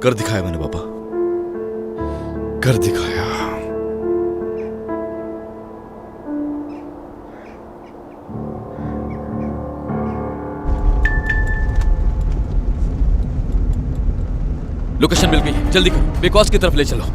कर दिखाया मैंने पापा, कर दिखाया। लोकेशन मिल गई, जल्दी करो, बेकॉज की तरफ ले चलो।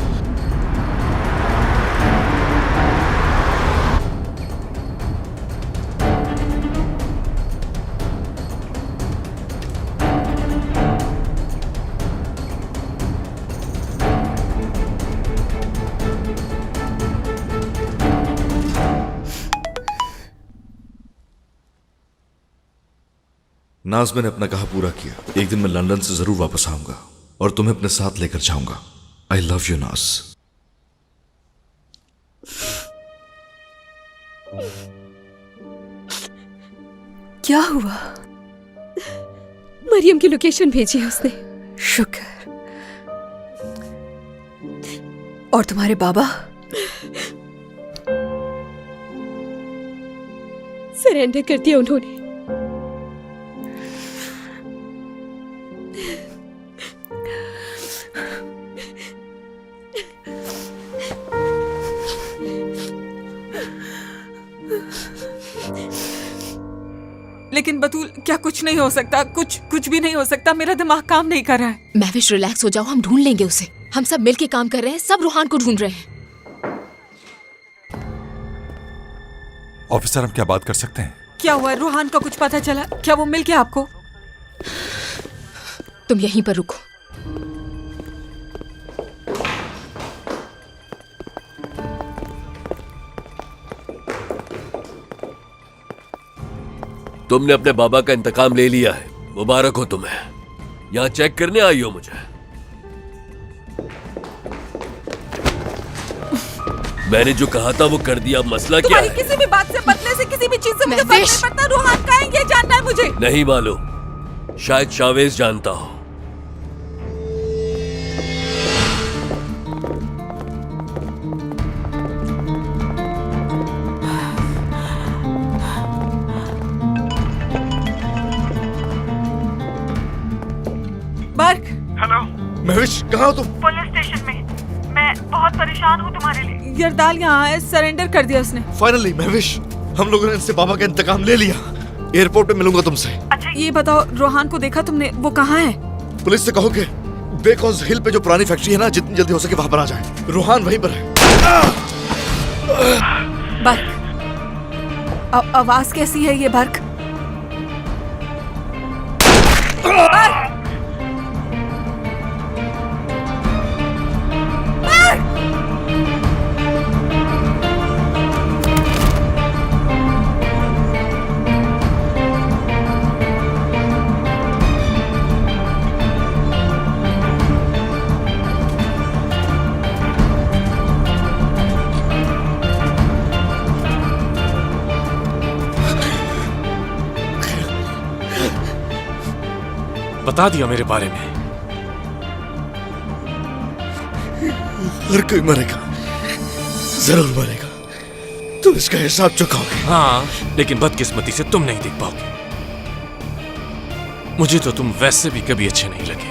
नाज, मैंने अपना कहा पूरा किया। एक दिन मैं लंदन से जरूर वापस आऊंगा और तुम्हें अपने साथ लेकर जाऊंगा। आई लव यू नाज। क्या हुआ? मरियम की लोकेशन भेजी है उसने। शुक्र। और तुम्हारे बाबा? सरेंडर कर दिया उन्होंने। लेकिन बतूल, क्या कुछ नहीं हो सकता? कुछ भी नहीं हो सकता। मेरा दिमाग काम नहीं कर रहा है। महविश, रिलैक्स हो जाओ, हम ढूंढ लेंगे उसे। हम सब मिलके काम कर रहे हैं, सब रूहान को ढूंढ रहे हैं। ऑफिसर, हम क्या बात कर सकते हैं? क्या हुआ? रूहान का कुछ पता चला? क्या वो मिल गया आपको? तुम यहीं पर रुको। तुमने अपने बाबा का इंतकाम ले लिया है, मुबारक हो तुम्हें। यहां चेक करने आई हो मुझे? मैंने जो कहा था वो कर दिया। अब मसला क्या है? किसी भी बात से, बदले से, किसी भी चीज से मुझे फर्क नहीं पड़ता। रूहान कहाँ है ये जानना है मुझे। नहीं मालूम, शायद शावेज जानता हो। बर्क। हेलो महविश, कहाँ हो तुम? पुलिस स्टेशन में। मैं बहुत परेशान हूँ तुम्हारे लिए। यरदाल यहाँ है, सरेंडर कर दिया उसने। फाइनली महविश, हम लोगों ने इनसे बाबा का इंतकाम ले लिया। एयरपोर्ट पे मिलूंगा तुमसे। अच्छा ये बताओ, रोहान को देखा तुमने? वो कहाँ है? पुलिस से कहो कि बेकॉज हिल पे जो पुरानी फैक्ट्री है ना, जितनी जल्दी हो सके वहां पर आ जाए। रोहान वहीं पर है। बर्क, आवाज कैसी है ये बर्क? बता दिया मेरे बारे में। हर कोई मरेगा, जरूर मरेगा। तुम इसका हिसाब चुकाओगे। हाँ, लेकिन बदकिस्मती से तुम नहीं देख पाओगे। मुझे तो तुम वैसे भी कभी अच्छे नहीं लगे।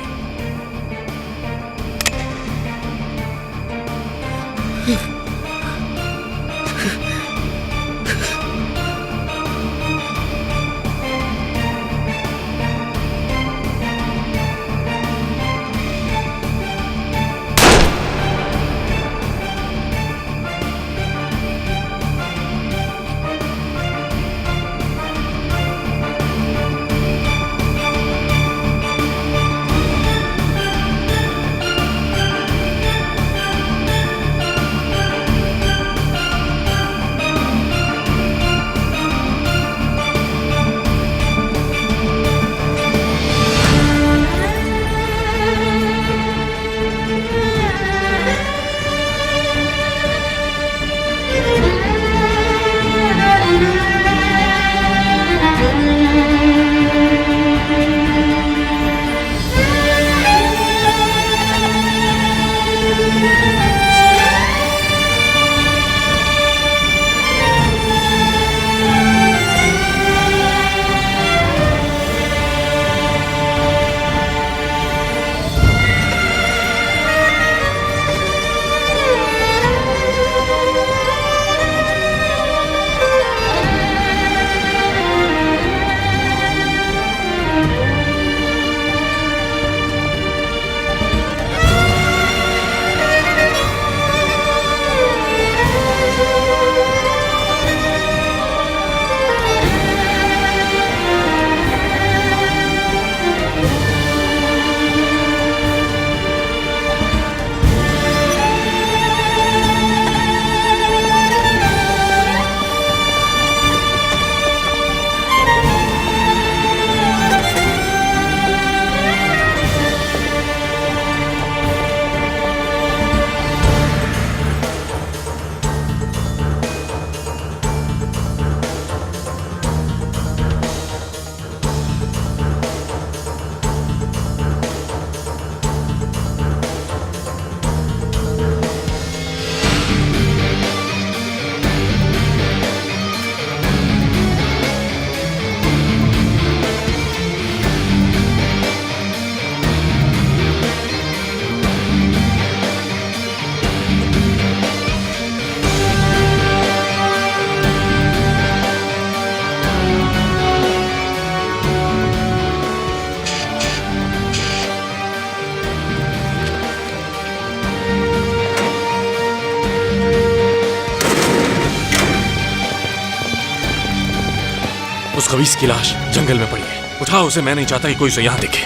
खबीस की लाश जंगल में पड़ी है। उठाओ उसे, मैं नहीं चाहता कि कोई उसे यहाँ देखे।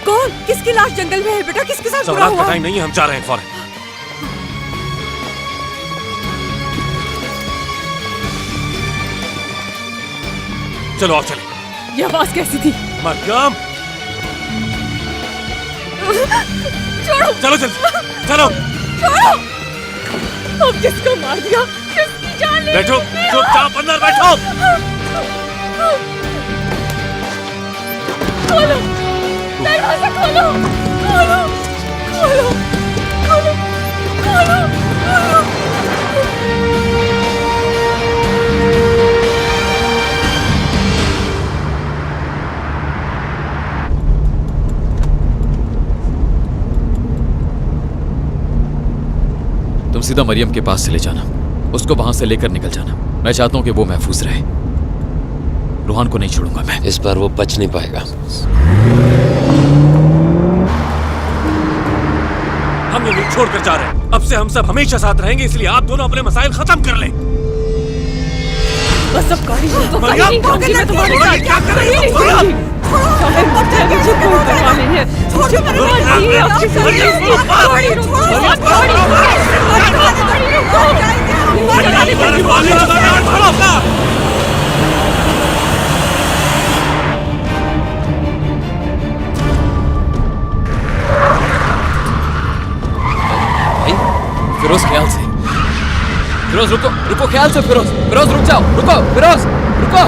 कौन? किसकी लाश जंगल में है बेटा? किसके साथ सब बुरा रात का हुआ? टाइम नहीं है, हम जा रहे हैं फौरन। चलो आओ चले। ये आवाज कैसी थी? मरियम छोड़ो, चलो जल्दी चलो। छोड़ो। अब किसको मार दिया? किसकी जान ले? बैठो, चुपचाप अंदर बैठो। खोलो, दरवाजा खोलो, खोलो, खोलो, खोलो, खोलो, खोलो। तुम सीधा मरियम के पास चले जाना, उसको वहां से लेकर निकल जाना। मैं चाहता हूं कि वो महफूज रहे। रूहान को नहीं छोड़ूंगा मैं। इस बार वो बच नहीं पाएगा। हम ये मुल्क छोड़कर जा रहे हैं। अब से हम सब हमेशा साथ रहेंगे, इसलिए आप दोनों अपने मसाइल खत्म कर लें। बस अब गाड़ी में मरियम, मैं तुम्हारे साथ क्या कर रही हो? चाहे मर जाए, मुझे कोई परवाह नहीं है। मुझे परवाह नहीं है आपकी जिंदगी की। गाड़ी रोको, फिरोज ख्याल से। फिरोज रुको, रुको, ख्याल से। फिरोज, फिरोज रुक जाओ, रुको, फिरोज रुको।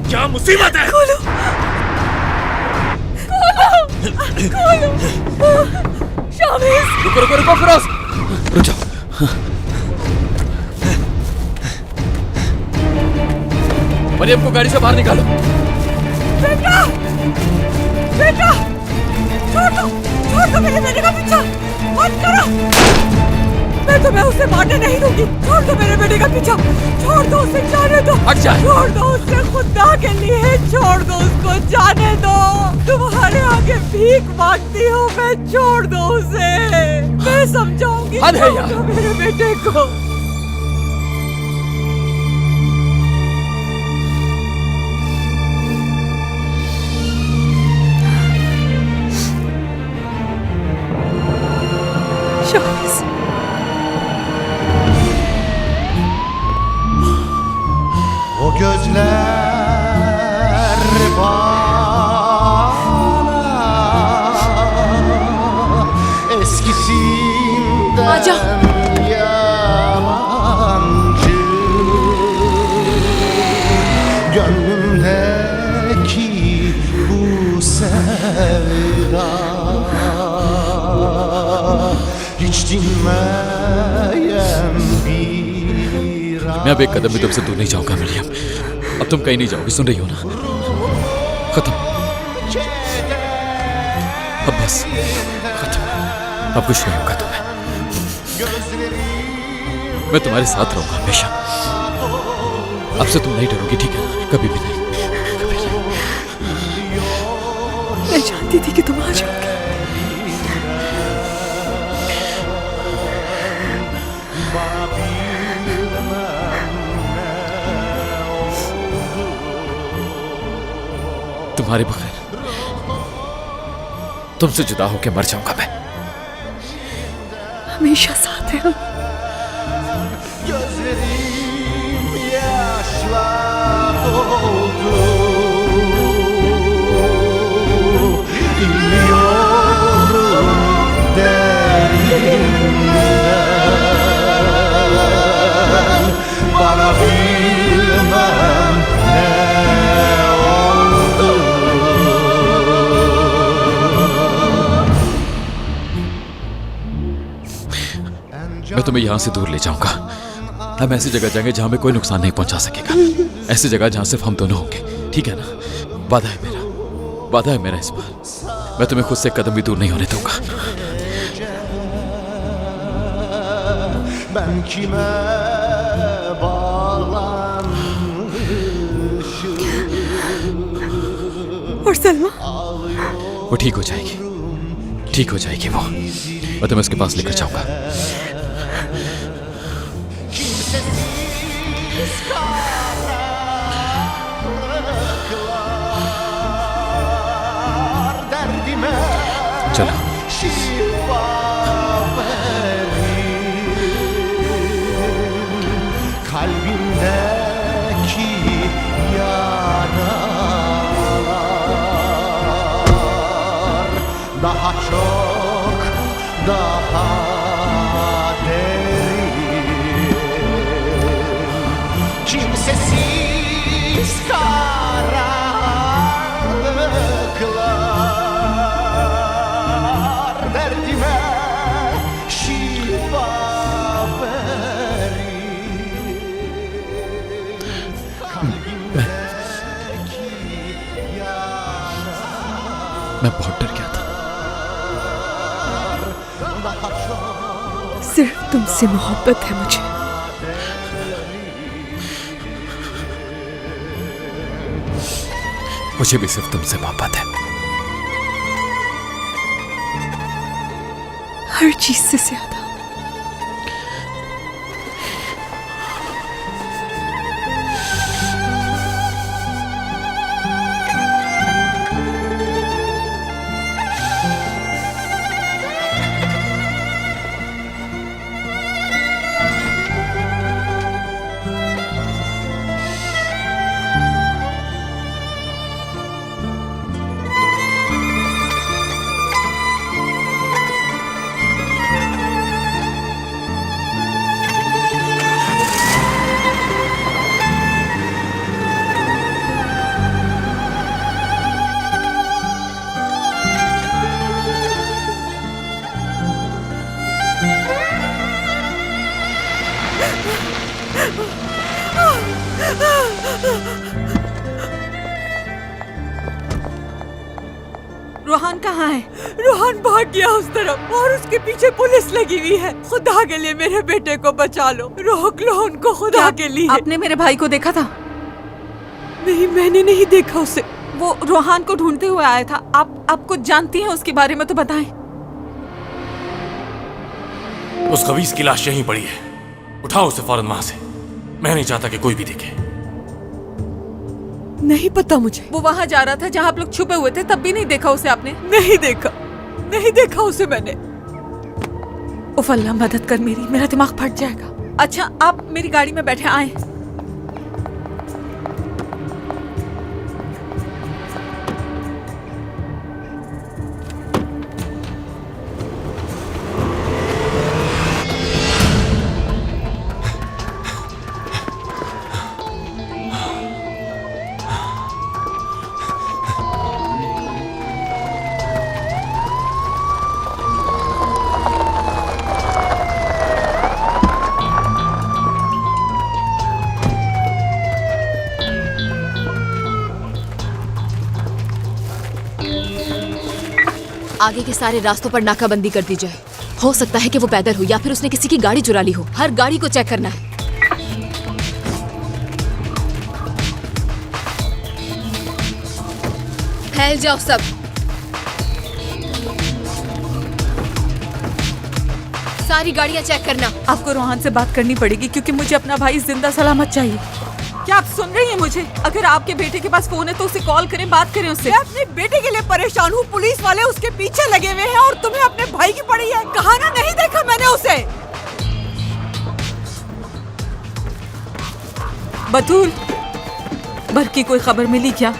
क्या मुसीबत है? खोलो, खोलो, शामिस। रुको, रुको, रुको, फिरोज रुक जाओ। मरियम को गाड़ी से बाहर निकालो। बेटा, बेटा, छोड़ दो मेरे बेटे का पीछा, मत करो। मैं तुम्हें उसे मारने नहीं दूंगी। छोड़ दो मेरे बेटे का पीछा, छोड़ दो उसे, जाने दो। हट जा। छोड़ दो उसे, खुदा के लिए छोड़ दो उसको, जाने दो। तुम्हारे आगे भीख मांगती हूँ मैं, छोड़ दो उसे। मैं समझाऊंगी। हद है यार। छोड़ दो मेरे बेटे को। शामिस, O gözler bana eskisinden Aca. yabancı. Gönlümdeki bu sevda hiç dinmeyen bir मैं अब एक कदम भी तुमसे दूर नहीं जाऊंगा मरियम। अब तुम कहीं नहीं जाओगी, सुन रही हो ना? खत्म। अब बस खत्म। अब कुछ नहीं होगा तुम्हें। मैं तुम्हारे साथ रहूंगा हमेशा। अब से तुम नहीं डरोगी, ठीक है ना? कभी भी नहीं, कभी नहीं। मैं जानती थी कि तुम आ जाओगे। तुम्हारे बगैर तुमसे जुदा होकर मर जाऊंगा मैं। हमेशा साथ है हम। Gözlerim yaşla doldu. İnliyorum derinden. Bana bilmem ne oldu. मैं तुम्हें यहां से दूर ले जाऊंगा, हम ऐसी जगह जाएंगे जहां हमें कोई नुकसान नहीं पहुंचा सकेगा। ऐसी जगह जहां सिर्फ हम दोनों होंगे, ठीक है ना? वादा है मेरा, वादा है मेरा इस बार। मैं तुम्हें खुद से एक कदम भी दूर नहीं होने दूंगा। Ben kime और सलमा? वो ठीक हो जाएगी, ठीक हो जाएगी वो। मैं तुम्हें उसके पास लेकर जाऊंगा। derdime चलो। şifa kalbimdeki yaralar daha çok, daha derin. Kimsesiz karanlıklar derdime şifa मैं बहुत डर गया था। सिर्फ तुमसे मोहब्बत है मुझे। मुझे भी सिर्फ तुमसे मोहब्बत है। हर चीज से ज्यादा। रोहान कहाँ है? रोहन भाग गया उस तरफ और उसके पीछे पुलिस लगी हुई है। खुदा के लिए मेरे बेटे को बचा लो, रोक लो उनको खुदा के लिए। आपने मेरे भाई को देखा था? नहीं, मैंने नहीं देखा उसे। वो रोहान को ढूंढते हुए आया था। आप कुछ जानती हैं उसके बारे में तो बताएं। उस खबीस की लाश यहीं पड़ी है, उठाओ उसे फौरन वहां से। मैं नहीं चाहता कि कोई भी देखे। नहीं पता मुझे। वो वहां जा रहा था जहां आप लोग छुपे हुए थे, तब भी नहीं देखा उसे आपने? नहीं देखा, नहीं देखा उसे मैंने। उफ अल्लाह मदद कर मेरी, मेरा दिमाग फट जाएगा। अच्छा आप मेरी गाड़ी में बैठे आए। आगे के सारे रास्तों पर नाकाबंदी कर दी जाए। हो सकता है कि वो पैदल हो या फिर उसने किसी की गाड़ी चुरा ली हो। हर गाड़ी को चेक करना है। फैल जाओ सब। सारी गाड़ियां चेक करना। आपको रोहान से बात करनी पड़ेगी क्योंकि मुझे अपना भाई जिंदा सलामत चाहिए। क्या आप सुन रही हैं मुझे? अगर आपके बेटे के पास फोन है तो उसे कॉल करें, बात करें उससे। मैं अपने बेटे के लिए परेशान हूँ। पुलिस वाले उसके पीछे लगे हुए हैं और तुम्हें अपने भाई की पड़ी है। कहा ना नहीं देखा मैंने उसे। बतूल, बर की कोई खबर मिली क्या?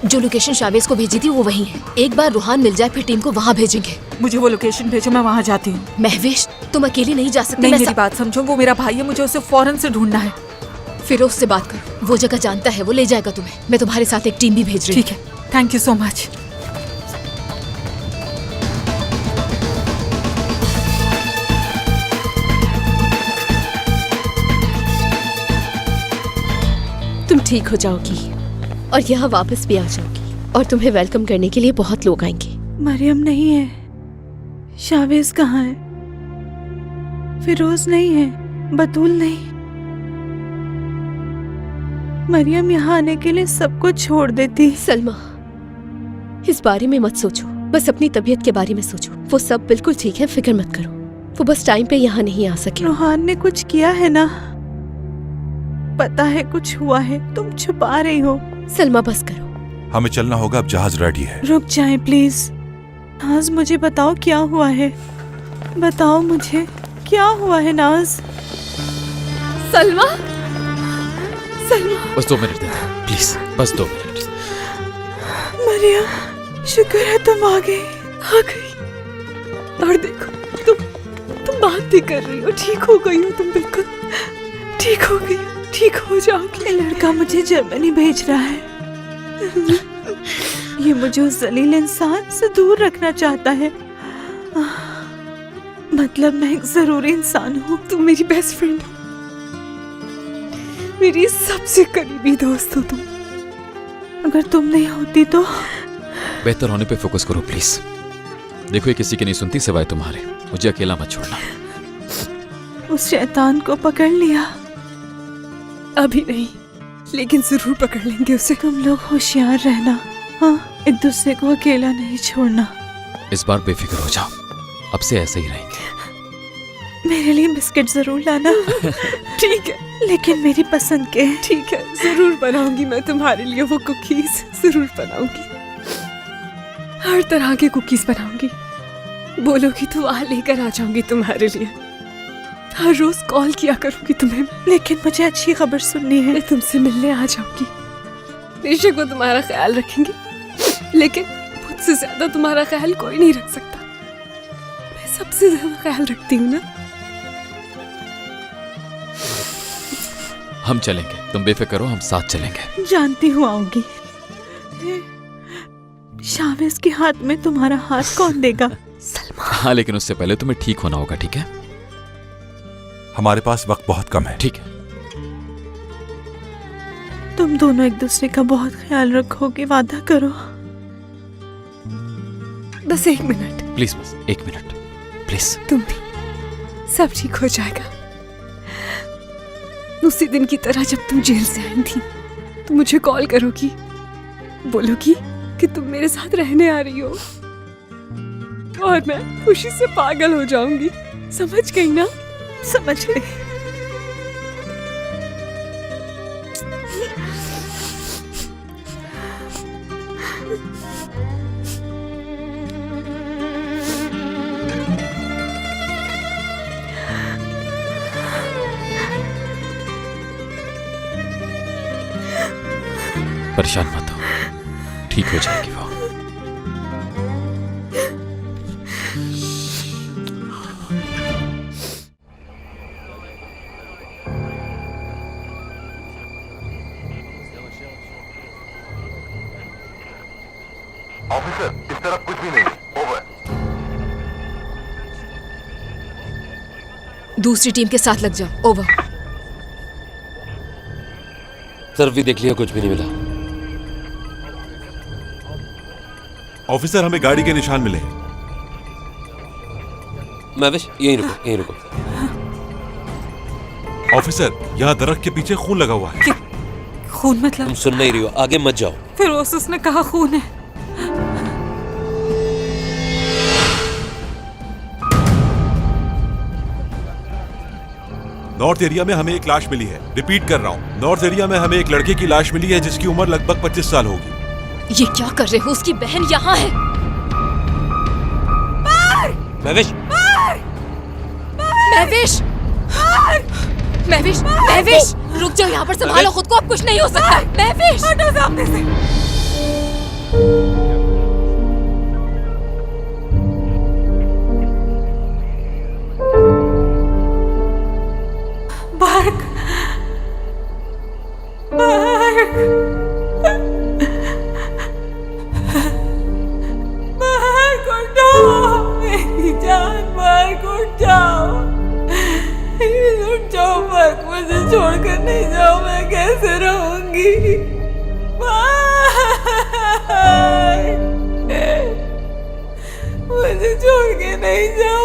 जो लोकेशन शावेज को भेजी थी वो वही है। एक बार रोहान मिल जाए फिर टीम को वहाँ भेजेंगे। मुझे वो लोकेशन भेजो, मैं वहाँ जाती हूँ। महवेश, तुम अकेली नहीं जा सकती। नहीं, मैं मेरी बात समझो, वो मेरा भाई है, मुझे उसे फौरन से ढूंढना है। फिरोज से बात करो, वो जगह जानता है, वो ले जाएगा तुम्हें। मैं तुम्हारे साथ एक टीम भी भेज रही हूँ। ठीक है, थैंक यू सो मच। ठीक हो जाओगी और यहाँ वापस भी आ जाओगी और तुम्हें वेलकम करने के लिए बहुत लोग आएंगे। मरियम नहीं है, शावेज कहाँ है, फिरोज नहीं है, बतूल नहीं। मरियम यहाँ आने के लिए सब कुछ छोड़ देती। सलमा, इस बारे में मत सोचो, बस अपनी तबीयत के बारे में सोचो। वो सब बिल्कुल ठीक है, फिक्र मत करो। वो बस टाइम पे यहाँ नहीं आ सके। रोहान ने कुछ किया है ना, पता है कुछ हुआ है, तुम छुपा रही हो। सलमा बस करो। हमें चलना होगा, अब जहाज रेडी है। रुक जाए प्लीज। नाज मुझे बताओ क्या हुआ है, बताओ मुझे क्या हुआ है नाज। सलमा, सलमा बस 2 मिनट दे दो प्लीज, बस 2 मिनट। मरियम, शुक्र है तुम आ गई। और देखो तुम बात भी कर रही हो, ठीक हो गई हो तुम, बिल्कुल ठीक हो गई हो, ठीक हो जाओगी। ये लड़का मुझे जर्मनी भेज रहा है। ये मुझे उस जलील इंसान से दूर रखना चाहता है। मतलब मैं एक जरूरी इंसान हूँ। तुम मेरी बेस्ट फ्रेंड हो, मेरी सबसे करीबी दोस्त हो तुम। अगर तुम नहीं होती तो। बेहतर होने पे फोकस करो प्लीज। देखो ये किसी की नहीं सुनती सिवाय तुम्हारे। मुझे अकेला मत छोड़ना। उस शैतान को पकड़ लिया? अभी नहीं, लेकिन जरूर पकड़ लेंगे उसे। तुम लोग होशियार रहना, हाँ, एक दूसरे को अकेला नहीं छोड़ना। इस बार बेफिक्र हो जाओ, अब से ऐसे ही रहेंगे। मेरे लिए बिस्किट जरूर लाना। ठीक है, लेकिन मेरी पसंद के। ठीक है, जरूर बनाऊंगी मैं तुम्हारे लिए वो कुकीज, जरूर बनाऊंगी। हर तरह के कुकीज बनाऊंगी। बोलोगी तो वहां लेकर आ जाऊंगी तुम्हारे लिए। हर रोज कॉल किया करूंगी तुम्हें मैं। लेकिन मुझे अच्छी खबर सुननी है। मैं तुमसे मिलने आ जाऊंगी। बेशक वो तुम्हारा ख्याल रखेंगे, लेकिन मुझसे ज्यादा तुम्हारा ख्याल कोई नहीं रख सकता। मैं सबसे ज्यादा ख्याल रखती हूँ ना। हम चलेंगे, तुम बेफिक्र हो, हम साथ चलेंगे। जानती हूँ आऊंगी। शावेज के हाथ में तुम्हारा हाथ कौन देगा? सलमा। हाँ, लेकिन उससे पहले तुम्हें ठीक होना होगा, ठीक है? हमारे पास वक्त बहुत कम है। ठीक है। तुम दोनों एक दूसरे का बहुत ख्याल रखोगे, वादा करो। बस 1 मिनट प्लीज, बस 1 मिनट प्लीज। तुम भी, सब ठीक हो जाएगा। उसी दिन की तरह जब तुम जेल से आई थी, तो मुझे कॉल करोगी, बोलोगी कि तुम मेरे साथ रहने आ रही हो, और मैं खुशी से पागल हो जाऊंगी। समझ गई ना? समझ गई। परेशान मत हो, ठीक हो जाएगी वो। ऑफिसर, इस तरफ कुछ भी नहीं। ओवर। दूसरी टीम के साथ लग जाओ। ओवर। सर भी देख लिया, कुछ भी नहीं मिला। ऑफिसर, हमें गाड़ी के निशान मिले। महविश, यहीं रुको, यहीं रुको। ऑफिसर, यहाँ दरख्त के पीछे खून लगा हुआ है। खून मतलब? तुम सुन नहीं रही हो, आगे मत जाओ। फिर उसने कहा खून है। नॉर्थ एरिया में हमें एक लाश मिली है। रिपीट कर रहा हूँ, नॉर्थ एरिया में हमें एक लड़के की लाश मिली है जिसकी उम्र लगभग 25 साल होगी। ये क्या कर रहे हो? उसकी बहन यहाँ है। महविश! महविश! महविश! महविश! रुक जाओ, यहाँ पर संभालो खुद को, अब कुछ नहीं हो सकता। महविश! हटो सामने से। बार्क! बार्क! बार्क, उठो! मेरी जान, बार्क उठ जाओ। उठ जाओ बार्क, मुझे छोड़कर नहीं जाओ, मैं कैसे रहूंगी? जाऊंगी। मुझे छोड़ के नहीं जाओ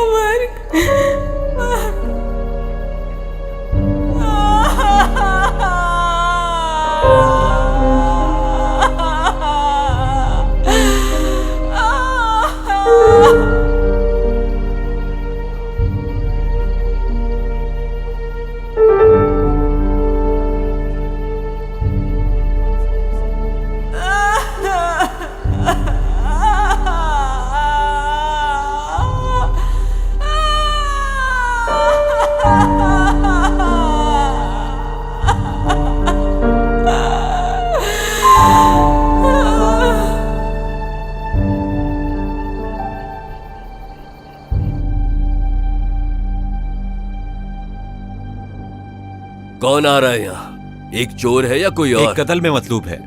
कौन आ रहा है यहाँ? एक चोर है या कोई और? एक कत्ल में मतलूब है।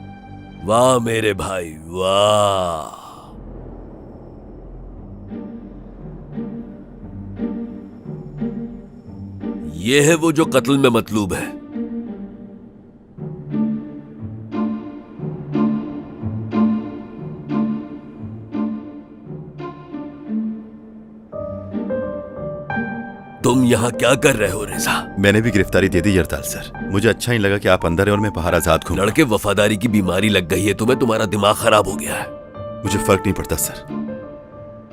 वाह मेरे भाई वाह। ये है वो जो कत्ल में मतलूब है। तुम यहाँ क्या कर रहे हो रिजा? मैंने भी गिरफ्तारी दे दी यरताल सर। मुझे अच्छा ही लगा कि आप अंदर हैं और मैं बाहर आजाद घूम। लड़के वफादारी की बीमारी लग गई है तुम्हें, तुम्हारा दिमाग खराब हो गया है। मुझे फर्क नहीं पड़ता सर।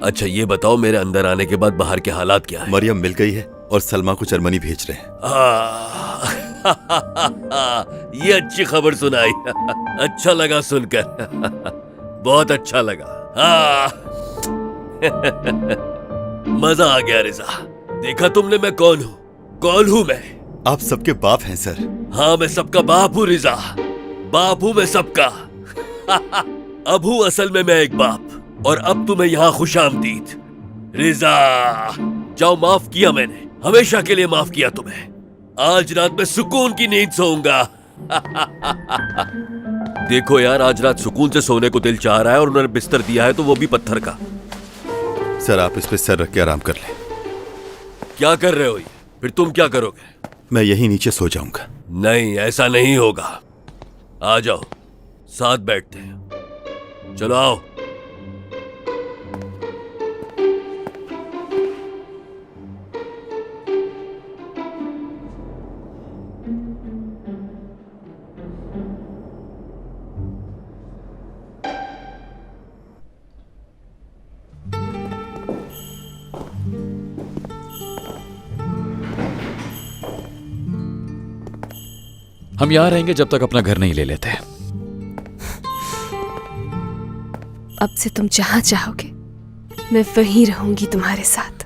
अच्छा ये बताओ मेरे अंदर आने के बाद बाहर के हालात क्या है? मरियम मिल गई है और सलमा को जर्मनी भेज रहे हैं। ये अच्छी खबर सुनाई। अच्छा लगा सुनकर। बहुत अच्छा लगा। मजा आ गया रिजा। देखा तुमने मैं कौन हूँ? कौन हूँ मैं? आप सबके बाप हैं सर। हाँ मैं सबका बाप हूँ रिजा। बाप हूँ मैं सबका। अब हूँ असल में मैं एक बाप। और अब तुम्हें यहाँ खुशामदीद रिजा। जाओ, माफ किया मैंने, हमेशा के लिए माफ किया तुम्हें। आज रात में सुकून की नींद सोऊंगा। देखो यार, आज रात सुकून से सोने को दिल चाह रहा है और उन्होंने बिस्तर दिया है तो वो भी पत्थर का। सर आप इस पे सर रख के आराम कर लें। क्या कर रहे हो ये? फिर तुम क्या करोगे? मैं यहीं नीचे सो जाऊंगा। नहीं ऐसा नहीं होगा। आ जाओ साथ बैठते हैं। चलो आओ। हम यहाँ रहेंगे जब तक अपना घर नहीं ले लेते। अब से तुम जहां चाहोगे मैं वहीं रहूंगी तुम्हारे साथ।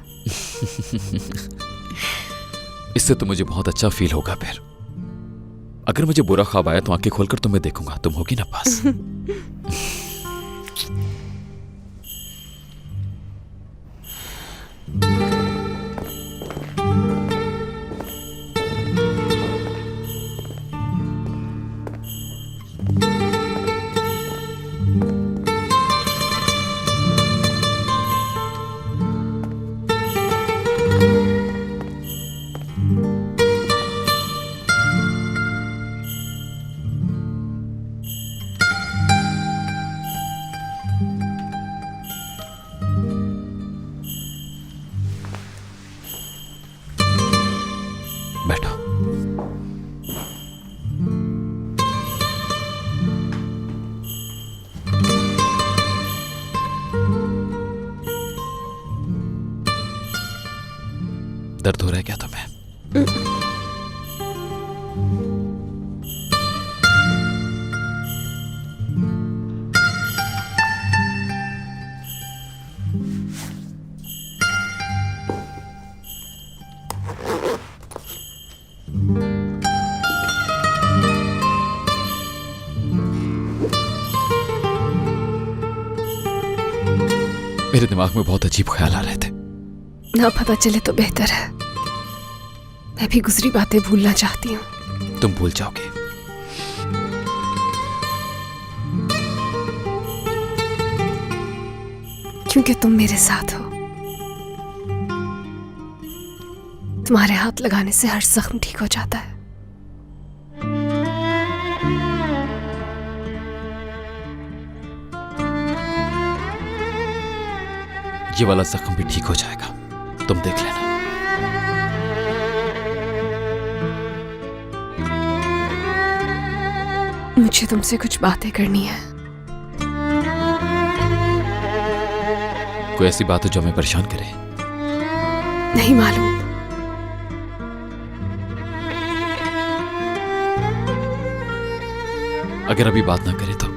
इससे तो मुझे बहुत अच्छा फील होगा। फिर अगर मुझे बुरा ख्वाब आया तो आंखें खोलकर तुम्हें देखूंगा, तुम होगी ना पास। बैठो। दर्द हो रहा है क्या तुम्हें? मेरे दिमाग में बहुत अजीब ख्याल आ रहे थे। ना पता चले तो बेहतर है। मैं भी गुजरी बातें भूलना चाहती हूँ। तुम भूल जाओगे। क्योंकि तुम मेरे साथ हो। तुम्हारे हाथ लगाने से हर जख्म ठीक हो जाता है। ये वाला जख्म भी ठीक हो जाएगा, तुम देख लेना। मुझे तुमसे कुछ बातें करनी है। कोई ऐसी बात है जो हमें परेशान करे? नहीं मालूम। अगर अभी बात ना करे तो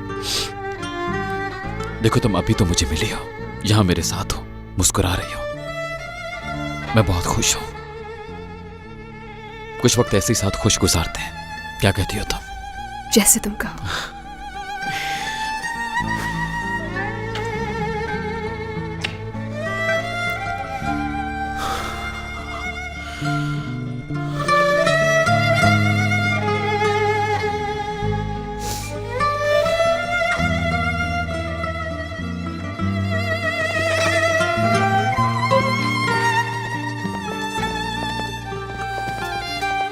देखो, तुम अभी तो मुझे मिली हो, यहां मेरे साथ हो, मुस्कुरा रही हो, मैं बहुत खुश हूं। कुछ वक्त ऐसे ही साथ खुश गुजारते हैं, क्या कहती हो तुम? जैसे तुम कहो।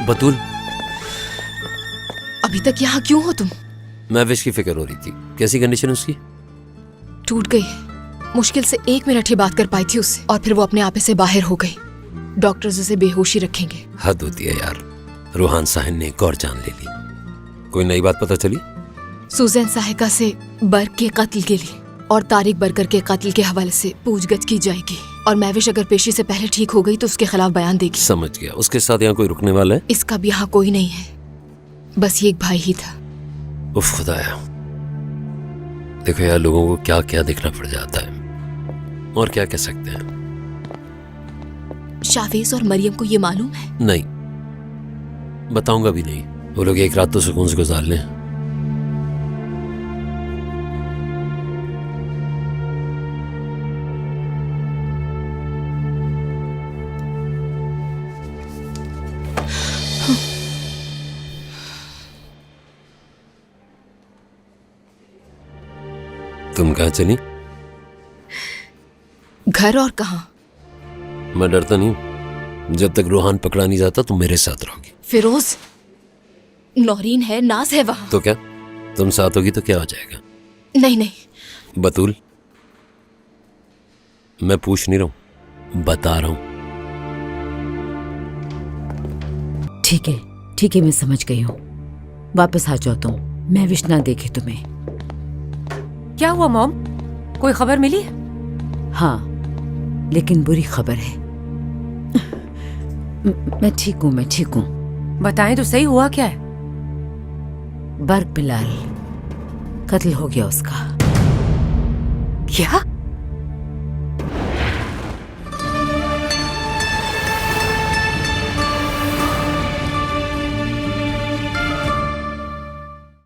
बतूल, अभी तक यहाँ क्यों हो तुम? महविश की फिक्र हो रही थी। कैसी कंडीशन उसकी? टूट गई। मुश्किल से 1 मिनट ही बात कर पाई थी उससे, और फिर वो अपने आपे से बाहर हो गई। डॉक्टर्स उसे बेहोशी रखेंगे। हद होती है यार, रूहान साहिन ने एक और जान ले ली। कोई नई बात पता चली? सुजैन साहिका से बर्ग के कत्ल के लिए और तारिक बर्गर के कत्ल के हवाले से पूछगछ की जाएगी, और महविश अगर पेशी से पहले ठीक हो गई तो उसके खिलाफ बयान देगी। समझ गया। उसके साथ यहाँ कोई रुकने वाला है? इसका भी यहाँ कोई नहीं है, बस ये एक भाई ही था। उफ खुदाया, देखो यार, लोगों को क्या क्या देखना पड़ जाता है, और क्या कह सकते हैं। शावेज और मरियम को ये मालूम है? नहीं, बताऊंगा भी नहीं। वो लोग एक रात तो सुकून से गुजार लें। तुम कहाँ चली? घर और कहाँ? मैं डरता नहीं हूं। जब तक रूहान पकड़ा नहीं जाता तुम मेरे साथ रहोगी। फिरोज, नौरीन है, नाज है वहां। तो क्या तुम साथ होगी तो क्या हो जाएगा? नहीं नहीं। बतूल, मैं पूछ नहीं रहा हूं, बता रहा हूं। ठीक है, मैं समझ गई हूँ। वापस आ जाओ तुम, मैं विश ना देखे तुम्हें। क्या हुआ मॉम? कोई खबर मिली? हाँ, लेकिन बुरी खबर है। मैं ठीक हूँ। बताएं तो सही, हुआ क्या है? बर्ग बिलाल कत्ल हो गया उसका। क्या?